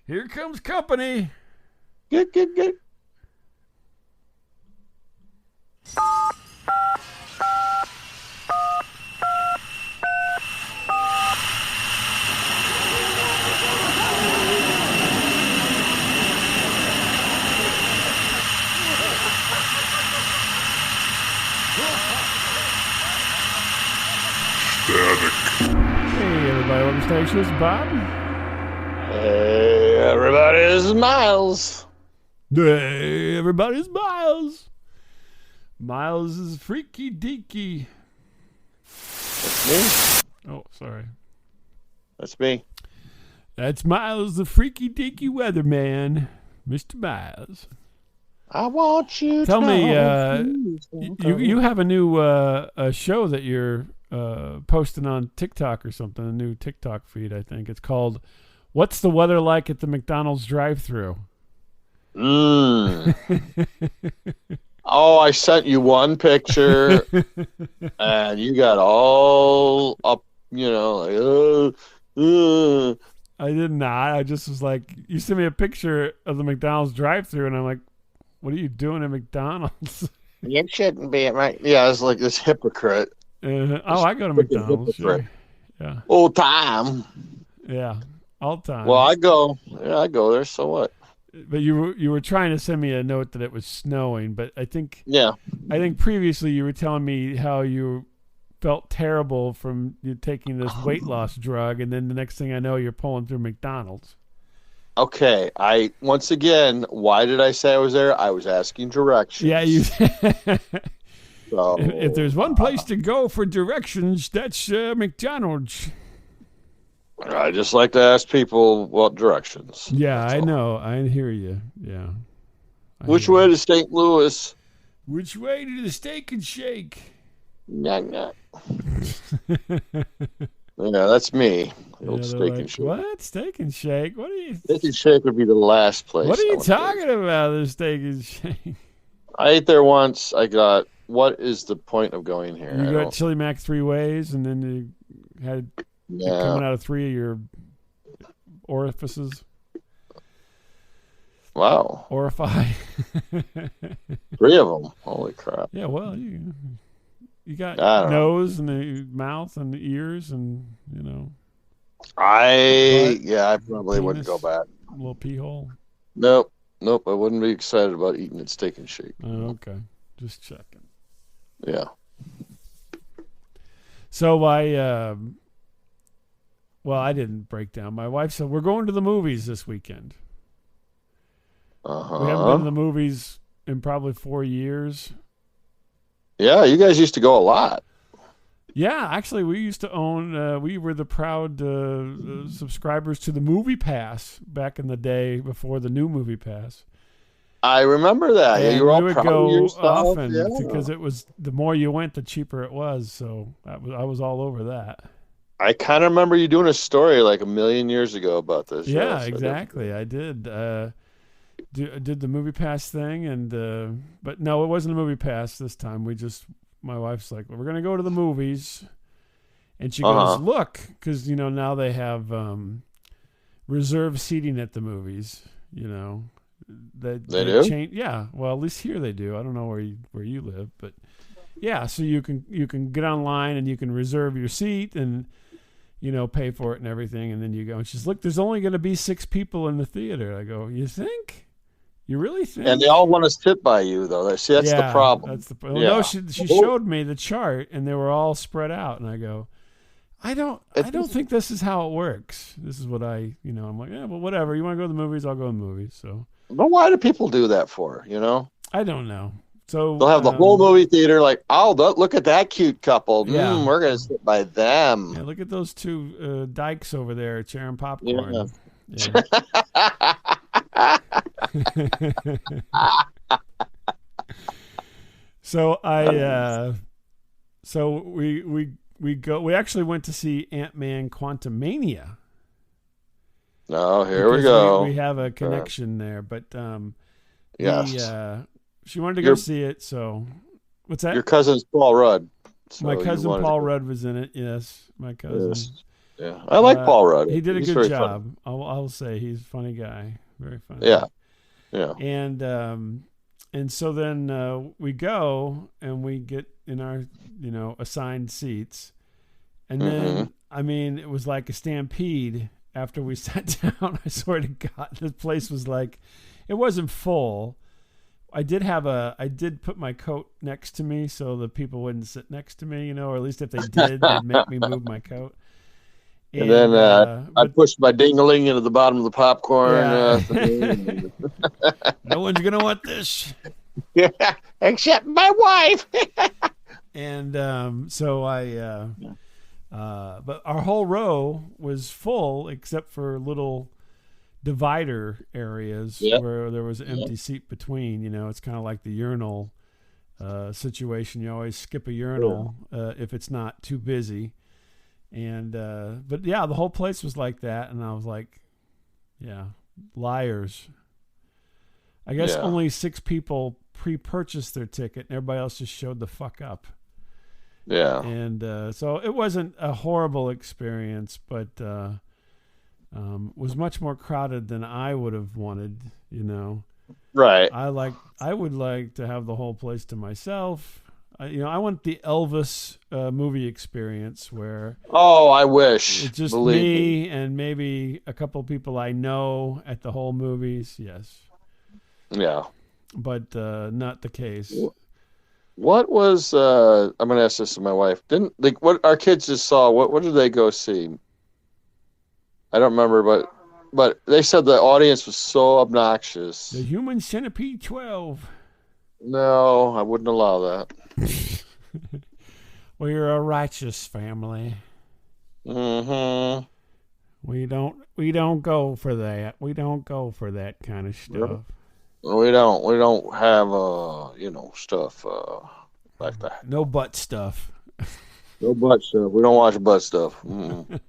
Here comes company. Good. Hey, everybody. Welcome to Steak Show. This is Bob. Hey, everybody, this is Miles. Hey, everybody. It's Miles. Miles is freaky deaky. That's me. Oh, sorry. That's me. That's Miles, the freaky deaky weatherman. Mr. Miles. I want you Tell to me, know. you have a new a show that you're posting on TikTok or something, a new TikTok feed, I think. It's called What's the Weather Like at the McDonald's Drive-Thru? Oh, I sent you one picture, and you got all up, like, I did not. I just was like, you sent me a picture of the McDonald's drive-thru, and I'm like, what are you doing at McDonald's? You shouldn't be at my. Yeah, I was like this hypocrite. Oh, I go to McDonald's. Sure. Yeah. Old time. Yeah. All the time. Well, I go there. So what? But you were trying to send me a note that it was snowing, but I think previously you were telling me how you felt terrible from you taking this weight loss drug, and then the next thing I know, you're pulling through McDonald's. Okay, once again, why did I say I was there? I was asking directions. Yeah, you. So, if there's one place to go for directions, that's McDonald's. I just like to ask people what directions. Yeah, I know. I hear you. Yeah. Which way to St. Louis? Which way to the Steak and Shake? Yeah, that's me. The old Steak and Shake. What? Steak and Shake? What are you? Steak and Shake would be the last place. What are you talking about? The Steak and Shake. I ate there once. I got. What is the point of going here? You got chili mac 3 ways, and then you had it coming out of 3 of your orifices. Wow. Orify. 3 of them. Holy crap. Yeah. Well, you got nose and the mouth and the ears and I probably wouldn't go back. A little pee hole. Nope. I wouldn't be excited about eating at Steak and Shake. Oh, okay. Just checking. Yeah. So I didn't break down. My wife said we're going to the movies this weekend. We haven't been to the movies in probably 4 years. Yeah, you guys used to go a lot. Yeah, actually, we used to own. We were the proud subscribers to the Movie Pass back in the day before the new Movie Pass. I remember that. Yeah, you were all we would proud go of yourself. often Yeah. because it was the more you went, the cheaper it was. So I was all over that. I kind of remember you doing a story like a million years ago about this. Yeah, exactly. I did. Did the Movie Pass thing, and but no, it wasn't a Movie Pass this time. My wife's like, well, we're gonna go to the movies, and she goes, look, because now they have reserved seating at the movies. They do? Yeah, well, at least here they do. I don't know where you live, but yeah, so you can get online and you can reserve your seat and pay for it and everything, and then you go. And she's, look, there's only going to be 6 people in the theater. I go, you think? You really think? And they all want to sit by you, though. That's the problem. That's the problem. No, she showed me the chart, and they were all spread out, and I go, I don't think this is how it works. This is what I'm like, yeah, well, whatever. You want to go to the movies? I'll go to the movies. So. But why do people do that for? I don't know. So they'll have the whole movie theater like, oh, look at that cute couple. Yeah. We're gonna sit by them. Yeah, look at those 2 dykes over there sharing popcorn. Yeah. So we actually went to see Ant-Man Quantumania. No, here we go. We have a connection there, but yes. She wanted to go see it, so What's that? Your cousin's Paul Rudd. My cousin Paul Rudd was in it. Yes, my cousin. Yes. Yeah, I like Paul Rudd. He did a He's good very funny. job. I'll say he's a funny guy, very funny. Yeah, yeah. And so then we go and we get in our assigned seats, and Mm-hmm. then I mean it was like a stampede after we sat down. I swear to God, the place was like, it wasn't full. I did put my coat next to me so the people wouldn't sit next to me, or at least if they did, they'd make me move my coat. And then And I but pushed my ding-a-ling into the bottom of the popcorn yeah, thing. no one's gonna want this. Yeah, except my wife. And so but our whole row was full except for little divider areas Yep. where there was an Yep. empty seat between. It's kind of like the urinal situation. You always skip a urinal if it's not too busy. And but yeah, the whole place was like that, and I was like, yeah, liars. I guess Yeah. only 6 people pre-purchased their ticket, and everybody else just showed the fuck up. Yeah. And so it wasn't a horrible experience, but was much more crowded than I would have wanted. Right. I would like to have the whole place to myself. I want the Elvis movie experience where Oh, I wish. it's just Believe me and maybe a couple people I know at the whole movies. Yes, Yeah. but not the case. What was I'm gonna ask this to my wife. Didn't like what our kids just saw? What did they go see? I don't remember, but they said the audience was so obnoxious. The Human Centipede 12. No, I wouldn't allow that. We're a righteous family. Mm-hmm. We don't go for that. We don't go for that kind of stuff. We don't have stuff like that. No butt stuff. No butt stuff. We don't watch butt stuff. Mm-mm.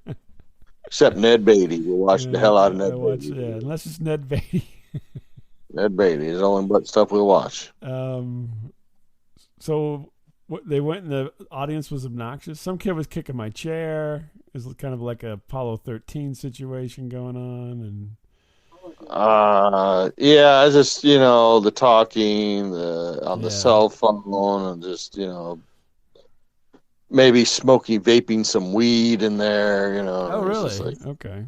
Except Ned Beatty. We'll watch the hell out of Ned Beatty. Yeah, unless it's Ned Beatty. Ned Beatty is the only butt stuff we'll watch. So they went and the audience was obnoxious. Some kid was kicking my chair. It was kind of like a Apollo 13 situation going on, and yeah, just the talking, on the cell phone, and just maybe vaping some weed in there. Oh, really? Like, okay.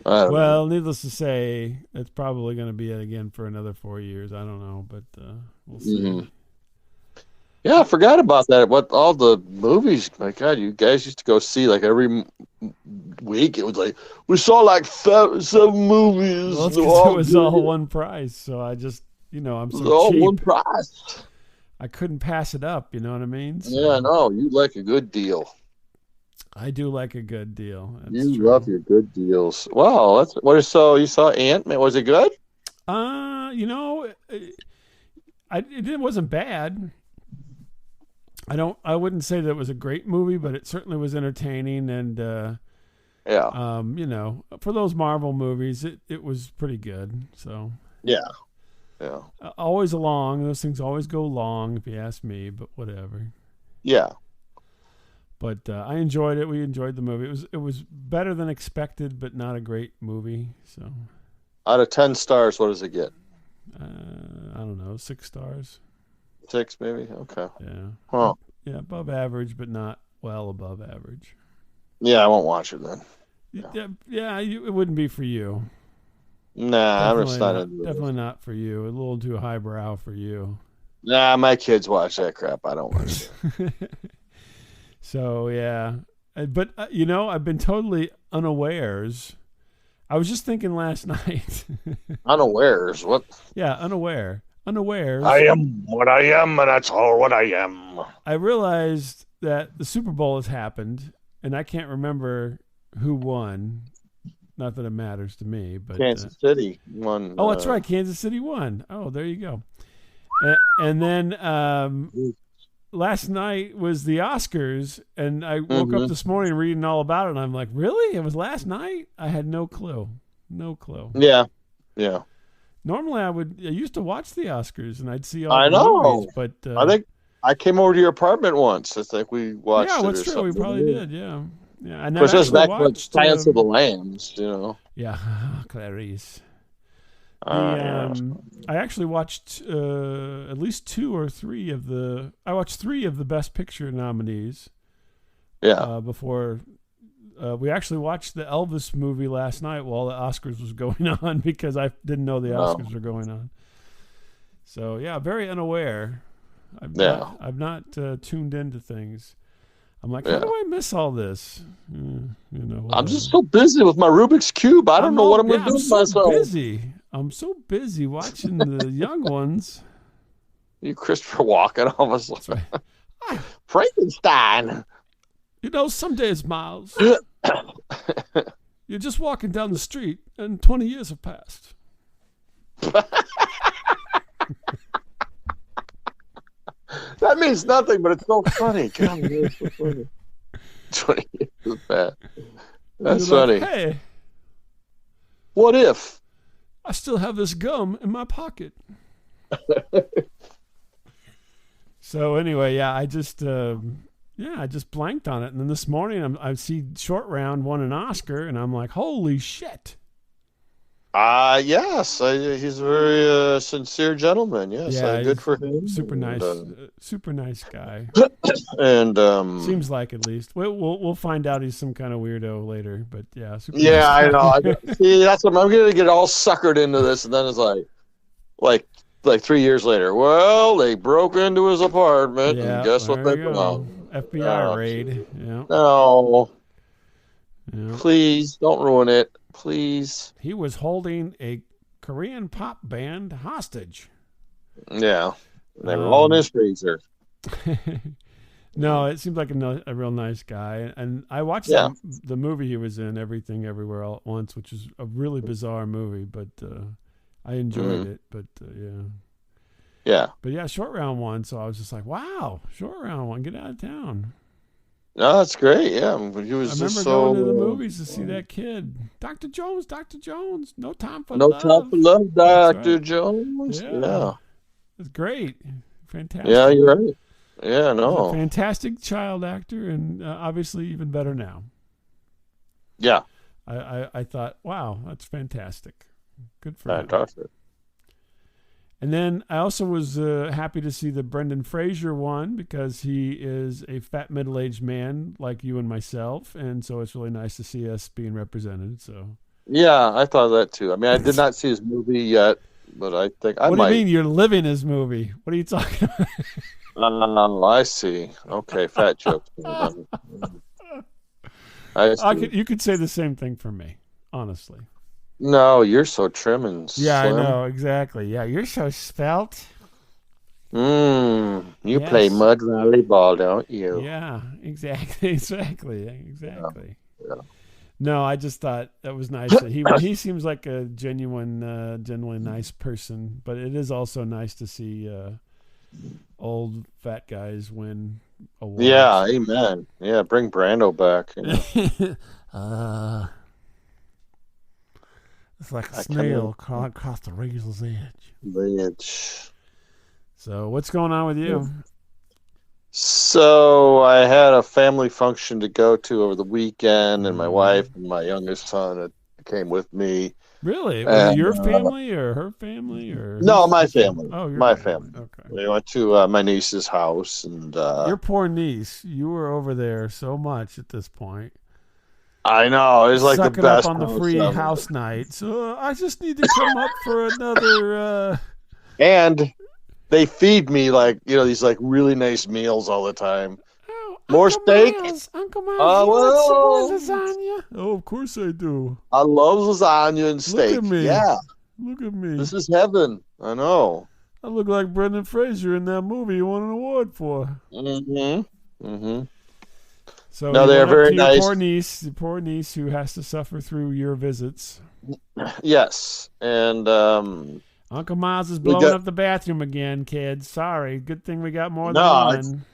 well, needless to say, it's probably going to be it again for another 4 years. I don't know, but we'll see. Mm-hmm. Yeah, I forgot about that. What all the movies? My God, you guys used to go see like every week. It was like we saw like 7 movies. Well, it was all one price, so I just I'm so all cheap. one price. I couldn't pass it up. You know what I mean? So, yeah, no, you like a good deal. I do like a good deal. That's you true. love your good deals. Wow, that's what is so you saw Ant-Man. Was it good? It wasn't bad. I wouldn't say that it was a great movie, but it certainly was entertaining, and yeah. For those Marvel movies, it was pretty good. So yeah. Always long. Those things always go long, if you ask me. But whatever. Yeah. But I enjoyed it. We enjoyed the movie. It was better than expected, but not a great movie. So out of 10 stars, what does it get? I don't know, 6 stars. 6 maybe. Okay. Yeah. Huh. Yeah, above average, but not well above average. Yeah, I won't watch it then. Yeah, it wouldn't be for you. Nah, I'm just not definitely not for you. A little too highbrow for you. Nah, my kids watch that crap. I don't watch it. So yeah, but I've been totally unawares. I was just thinking last night. Unawares? What? Yeah, unawares. I am what I am, and that's all what I am. I realized that the Super Bowl has happened, and I can't remember who won. Not that it matters to me, but Kansas City won. Oh, that's right. Kansas City won. Oh, there you go. And then last night was the Oscars, and I woke up this morning reading all about it, and I'm like, really? It was last night? I had no clue. No clue. Yeah. Normally, I used to watch the Oscars, and I'd see all the movies, but I think I came over to your apartment once. I think we watched. Yeah, it what's or true? something. We probably did. Yeah. Yeah, and Of I've course, that's actually back with watched. Silence of the Lambs, you know. Yeah, Clarice. The Yeah. I actually watched at least two or three of the. I watched three of the Best Picture nominees Yeah. before. We actually watched the Elvis movie last night while the Oscars was going on because I didn't know the Oscars were going on. So yeah, very unaware. Yeah. I've not tuned into things. I'm like, how Yeah. do I miss all this? You know, whatever. I'm just so busy with my Rubik's Cube. I don't know what I'm going to do with myself. Busy. I'm so busy watching the young ones. You Christopher Walken, all of a sudden. Right. Frankenstein. You know, some days, Miles, you're just walking down the street and 20 years have passed. That means nothing, but it's so funny. God, it's so funny. 20 years is bad. That's funny. Like, hey, what if? I still have this gum in my pocket. So anyway, yeah, I just blanked on it. And then this morning I see Short Round won an Oscar, and I'm like, holy shit. Yes, he's a very sincere gentleman. Yes, good for him. Super nice, super nice guy. And seems like, at least we'll find out he's some kind of weirdo later. But yeah, super yeah, nice I know. See, that's what I'm going to get all suckered into this, and then it's like 3 years later. Well, they broke into his apartment, and guess what they found? FBI raid. Yeah. No. Yeah. Please don't ruin it. Please. He was holding a Korean pop band hostage. Yeah. They were all in his freezer. No, it seemed like a real nice guy. And I watched the movie he was in, Everything Everywhere All at Once, which is a really bizarre movie, but I enjoyed it. But yeah. Yeah. But yeah, Short Round won, so I was just like, wow, Short Round won, get out of town. No, that's great. Yeah, he was. I remember going to the movies to see that kid, Dr. Jones. No time for love. No time for love, Dr. Jones. Yeah, it's great, fantastic. Yeah, you're right. Yeah, no, he's a fantastic child actor, and obviously even better now. Yeah, I thought, wow, that's fantastic. Good for fantastic. him. And then I also was happy to see that Brendan Fraser won because he is a fat middle-aged man like you and myself, and so it's really nice to see us being represented. So yeah, I thought that too. I mean, I did not see his movie yet, but I think I might. What do you mean you're living his movie? What are you talking about? I see. Okay, fat joke. You could say the same thing for me, honestly. No, you're so trim and slim. Yeah, I know, exactly. Yeah, you're so svelte. You play mud volleyball, don't you? Yeah, exactly. Yeah. No, I just thought that was nice. That he seems like a genuinely nice person, but it is also nice to see old fat guys win awards. Yeah, amen. Yeah, bring Brando back. You know. It's like a snail crawling across the razor's edge. So what's going on with you? So I had a family function to go to over the weekend, and my wife and my youngest son came with me. Really? Was it your family or her family or? No, my family. Oh, my family. Okay. We went to my niece's house, and your poor niece. You were over there so much at this point. I know, it was like sucking the best up on the free house night. So I just need to come up for another. And they feed me these really nice meals all the time. Oh, more Uncle steak. Miles, Uncle Miles, you want some more lasagna? Oh, of course I do. I love lasagna and steak. Look at me. Yeah, look at me. This is heaven. I know. I look like Brendan Fraser in that movie you won an award for. So no, they're very nice. The poor niece who has to suffer through your visits. Yes, and Uncle Miles is blowing up the bathroom again, kids. Sorry, good thing we got more than one.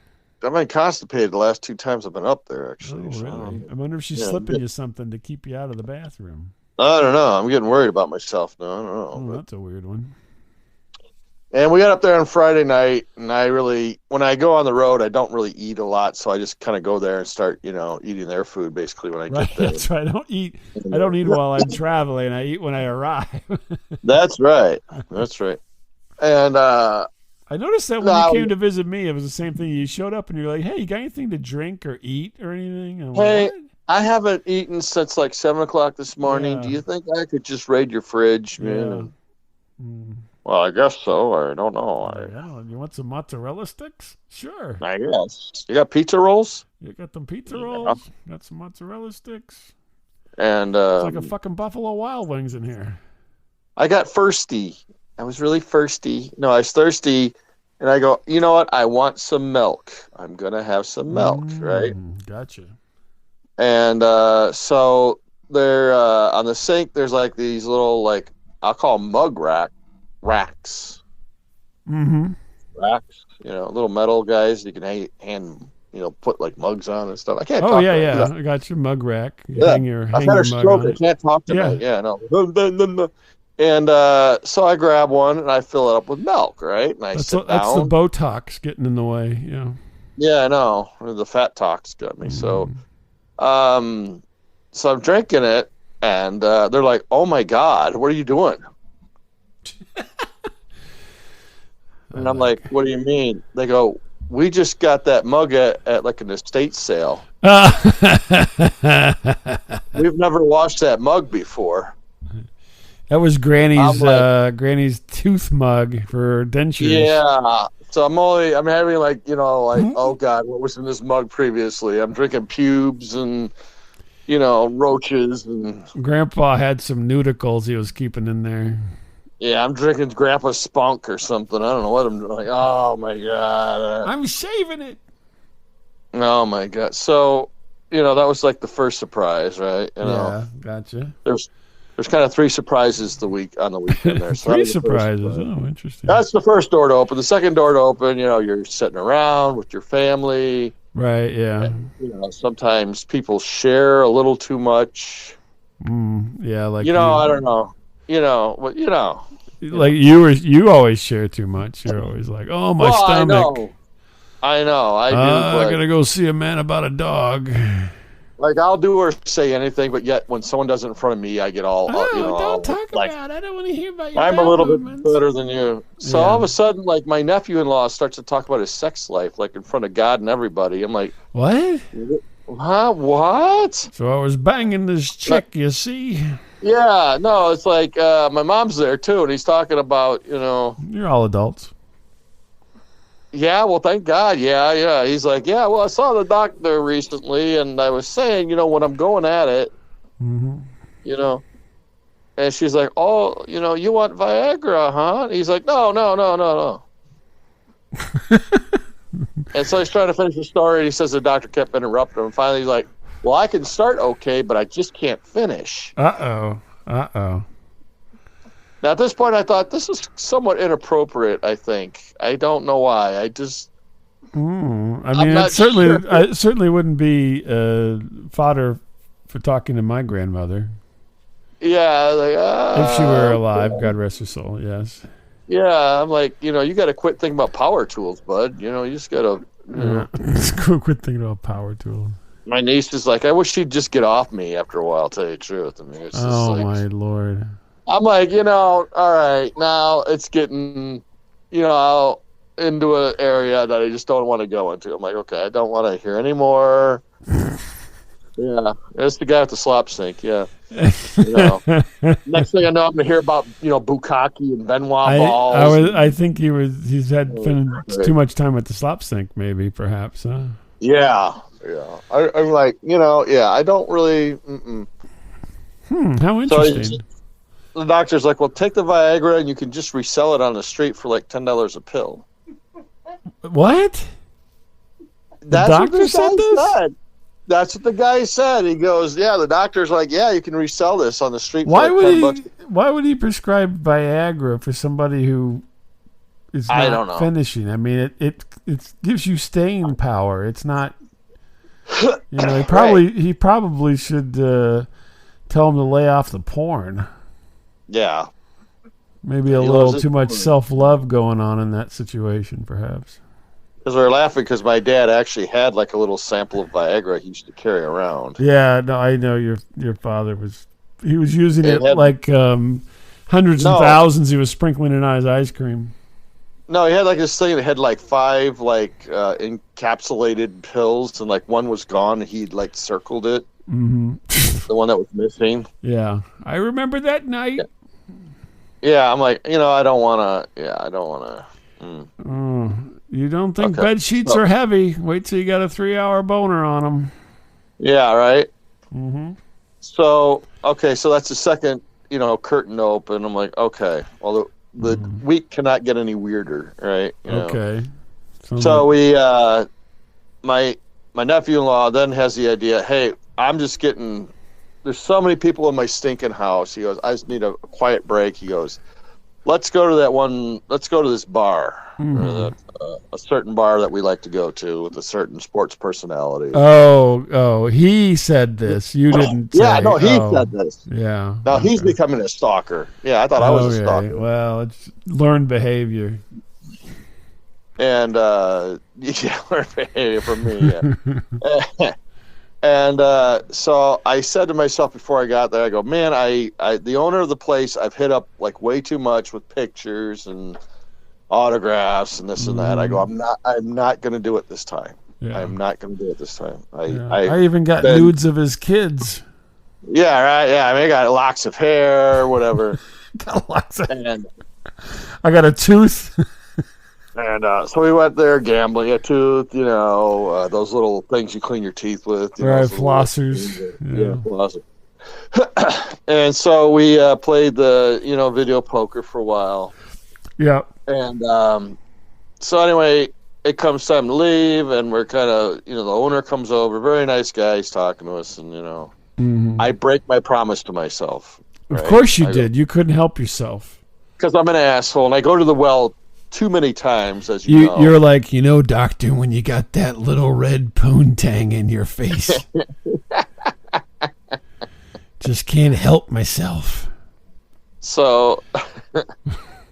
I've been constipated the last 2 times I've been up there, actually. Oh, really? I wonder if she's slipping you something to keep you out of the bathroom. I don't know. I'm getting worried about myself now. I don't know. Oh, that's a weird one. And we got up there on Friday night, and when I go on the road, I don't really eat a lot, so I just kind of go there and start, eating their food basically when I Right. get there. That's right. I don't eat. I don't eat while I'm traveling. I eat when I arrive. That's right. That's right. And I noticed that when you no, came to visit me, it was the same thing. You showed up and you're like, "Hey, you got anything to drink or eat or anything?" And I'm like, hey, "What?" I haven't eaten since like 7 o'clock this morning. Do Yeah. you think I could just raid your fridge, man? Yeah. And, Mm. well, I guess so. I don't know. I'm like, I don't know. You want some mozzarella sticks? Sure. I guess you got pizza rolls. You got them pizza Yeah. rolls? Got some mozzarella sticks? And It's like a fucking Buffalo Wild Wings in here. I got thirsty. I was really thirsty. No, I was thirsty, and I go, you know what? I want some milk. I'm gonna have some milk, right? Gotcha. And so there on the sink, there's like these little I'll call them racks, Mm-hmm. little metal guys you can hand put like mugs on and stuff. I can't Oh talk yeah, right. yeah. I got your mug rack. You Yeah, I've hang had your a mug stroke. on I it. can't talk Yeah. tonight. Yeah, no. And so I grab one and I fill it up with milk, right? And I sit That's the down. Botox getting in the way. Yeah. Yeah, I know. The fat talk's got me. So, I'm drinking it, and they're like, "Oh my God, what are you doing?" And I'm like, "What do you mean?" They go, "We just got that mug at like an estate sale. We've never washed that mug before." That was I'm like, Granny's tooth mug for dentures. yeah. So I'm having oh God, what was in this mug previously? I'm drinking pubes and roaches and Grandpa had some nudicles he was keeping in there. yeah, I'm drinking Grandpa's spunk or something. I don't know what I'm doing. Like, oh my God. I'm shaving it. Oh my God. So, that was like the first surprise, right? Yeah, gotcha. There's kind of three surprises on the weekend there. So Three surprises. Oh, interesting. That's the first door to open. The second door to open, you're sitting around with your family. Right, yeah. And, sometimes people share a little too much. Yeah, like I don't know. Like you always share too much. You're always like, "Oh, my stomach." I know. I do. I gotta go see a man about a dog. Like I'll do or say anything, but yet when someone does it in front of me, I get all don't talk about it. I don't want to hear about your I'm a little movements. bit better than you. So all of a sudden, like my nephew-in-law starts to talk about his sex life, like in front of God and everybody. I'm like, what? Huh? What? So I was banging this chick, you see? Yeah, no, it's like my mom's there too, and he's talking about You're all adults. Yeah, well, thank God. Yeah. He's like, yeah, well, I saw the doctor recently, and I was saying, when I'm going at it, and she's like, oh, you want Viagra, huh? And he's like, no. And so he's trying to finish the story, and he says the doctor kept interrupting him. And finally, he's like, well, I can start okay, but I just can't finish. Uh-oh. Now, at this point, I thought this is somewhat inappropriate, I think. I don't know why. I just... I mean, it certainly wouldn't be fodder for talking to my grandmother. Yeah. Like, if she were alive, God rest her soul, yes. Yeah, I'm like, you got to quit thinking about power tools, bud. You just got to... Quit thinking about power tools. My niece is like, I wish she'd just get off me after a while, I'll tell you the truth. I mean, it's just my Lord. I'm like, all right, now it's getting, into an area that I just don't want to go into. I'm like, okay, I don't want to hear anymore. Yeah, it's the guy with the slop sink. Yeah, next thing I know, I'm gonna hear about bukkake and Benoit balls. I think he's had too much time at the slop sink, maybe, perhaps. Huh? Yeah. I'm like, I don't really. How interesting. So the doctor's like, well, take the Viagra and you can just resell it on the street for like $10 a pill. What? That's what the guy said. That's what the guy said. He goes, yeah, the doctor's like, yeah, you can resell this on the street for like $10. Why would he prescribe Viagra for somebody who is not I don't know. finishing? I mean, it gives you staying power. It's not, he probably should tell him to lay off the porn. Yeah. Maybe a He little loves his too much corn. self-love going on in that situation, perhaps. Because we were laughing because my dad actually had like a little sample of Viagra he used to carry around. Yeah, no, I know your father was. He was using It it had like hundreds and no, thousands. He was sprinkling in his ice cream. no, he had like this thing that had like 5 like encapsulated pills, and like one was gone. And he'd like circled it, Hmm. the one that was missing. Yeah, I remember that Yeah, night. yeah, I'm like, I don't want to. Yeah, I don't want to. Oh, you don't think Okay, bed sheets so are heavy? Wait till you got a 3-hour boner on them. yeah, right. Mm-hmm. So okay, so that's the second, curtain to open. I'm like, okay, well the Mm. week cannot get any weirder, right? Okay. Sounds like. So my nephew-in-law then has the idea, hey, I'm just getting. There's so many people in my stinking house. He goes, I just need a quiet break. He goes, let's go to that one. Let's go to this bar, or Hmm. that, a certain bar that we like to go to with a certain sports personality. Oh, he said this. You didn't Yeah, say. no, he Oh, said this. yeah. Now he's Okay. becoming a stalker. Yeah, I thought I was a Okay. stalker. Well, it's learned behavior. And yeah, learned behavior from me. Yeah. And so I said to myself before I got there, I go, man, I the owner of the place I've hit up like way too much with pictures and autographs and this and that. I go, Mhm. I'm not going to do it this time. Yeah. I'm not going to do it this time. Yeah. I've I even got been, nudes of his kids. yeah, right, yeah. I mean, I got locks of hair, whatever, Got lots of- and I got a tooth. so we went there gambling, a tooth, those little things you clean your teeth with, Right, those little, flossers. yeah, Yeah. flossers. And so we played the video poker for a while, Yeah. and so anyway, it comes time to leave, and we're kind of the owner comes over, very nice guy, he's talking to us, and Hmm. I break my promise to myself, Of right? course you did. You couldn't help yourself. Because I'm an asshole, and I go to the well too many times, as you know. You're like, doctor, when you got that little red poontang in your face. Just can't help myself. So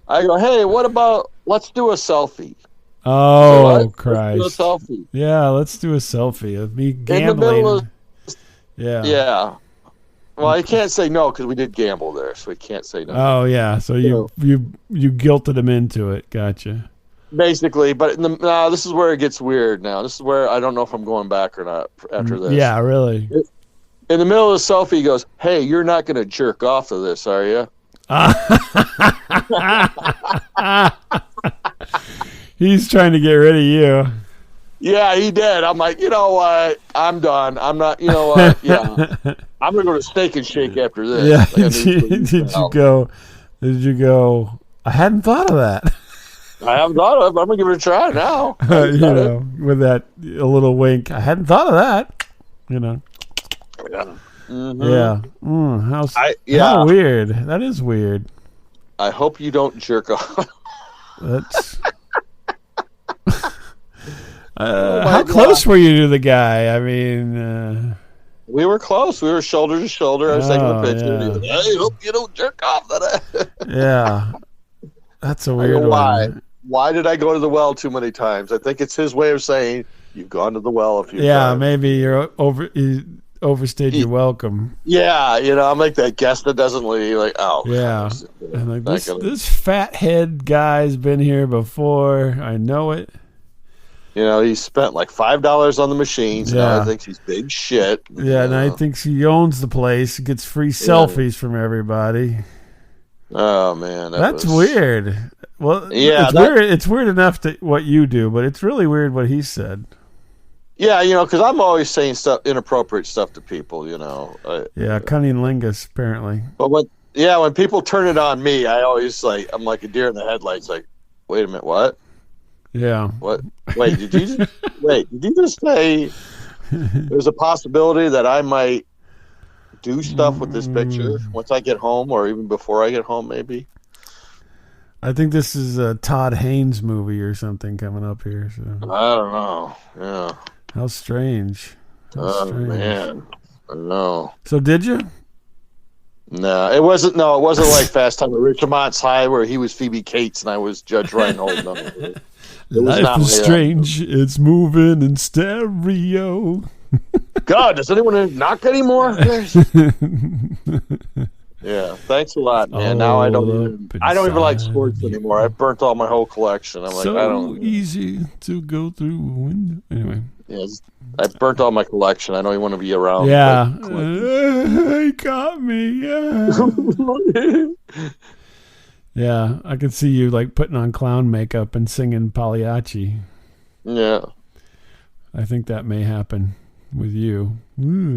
I go, hey, what about let's do a selfie? Oh, What? Let's Christ. do a selfie. Yeah, let's do a selfie of me In the middle of, gambling. Yeah. yeah. Well, I can't say no because we did gamble there, so we can't say no. Oh, yeah. So you guilted him into it. Gotcha. Basically, but now this is where it gets weird now. This is where I don't know if I'm going back or not after this. Yeah, really. In the middle of the selfie, he goes, hey, you're not going to jerk off to this, are you? He's trying to get rid of you. Yeah, he did. I'm like, you know what? I'm done. I'm not, you know what? Yeah. I'm going to go to Steak and Shake after this. Yeah. Did you go? I hadn't thought of that. I haven't thought of it, but I'm going to give it a try now. With that a little wink. I hadn't thought of that. Yeah. Mm-hmm. Yeah. How weird. That is weird. I hope you don't jerk off. That's. Oh my How God. close were you to the guy? I mean, We were close. We were shoulder to shoulder. I was taking a picture. yeah. He was, I hope you don't jerk off to that. yeah. That's a I weird go, why? one. Why did I go to the well too many times? I think it's his way of saying you've gone to the well a few Yeah, times. maybe you overstayed your welcome. Yeah, I'm like that guest that doesn't leave. Like, oh, Yeah. Christ. And like Not gonna- this fathead guy's been here before. I know it. he spent like $5 on the machines. Yeah. Now Yeah. I think he's big shit. Yeah, and I think he owns the place. Gets free selfies from everybody. Oh man, That's weird. Well, Yeah, it's weird. It's weird enough to what you do, but it's really weird what he said. Yeah, because I'm always saying inappropriate stuff to people. Yeah, cunnilingus apparently. But when people turn it on me, I always I'm like a deer in the headlights. Like, wait a minute, what? Yeah. What? Wait, did you just say there's a possibility that I might do stuff with this picture once I get home, or even before I get home, maybe? I think this is a Todd Haynes movie or something coming up here. So I don't know. Yeah. how strange. How Oh strange. man, I don't know. So did you? No, it wasn't. No, it wasn't like Fast Time at Richmont's High where he was Phoebe Cates and I was Judge Reinhold. No, it was Life not is like strange. It's moving in stereo. that. God, does anyone knock anymore? Yeah, thanks a lot, man. Now I don't All even. up I don't even like inside sports of you. anymore. I burnt all my whole collection. I'm like, I So don't. easy to go through a window. Anyway. Yeah, I burnt all my collection. I don't even want to be around. Yeah. Like, He got me. Yeah. Yeah. I could see you like putting on clown makeup and singing Pagliacci. yeah. I think that may happen with you. Ooh.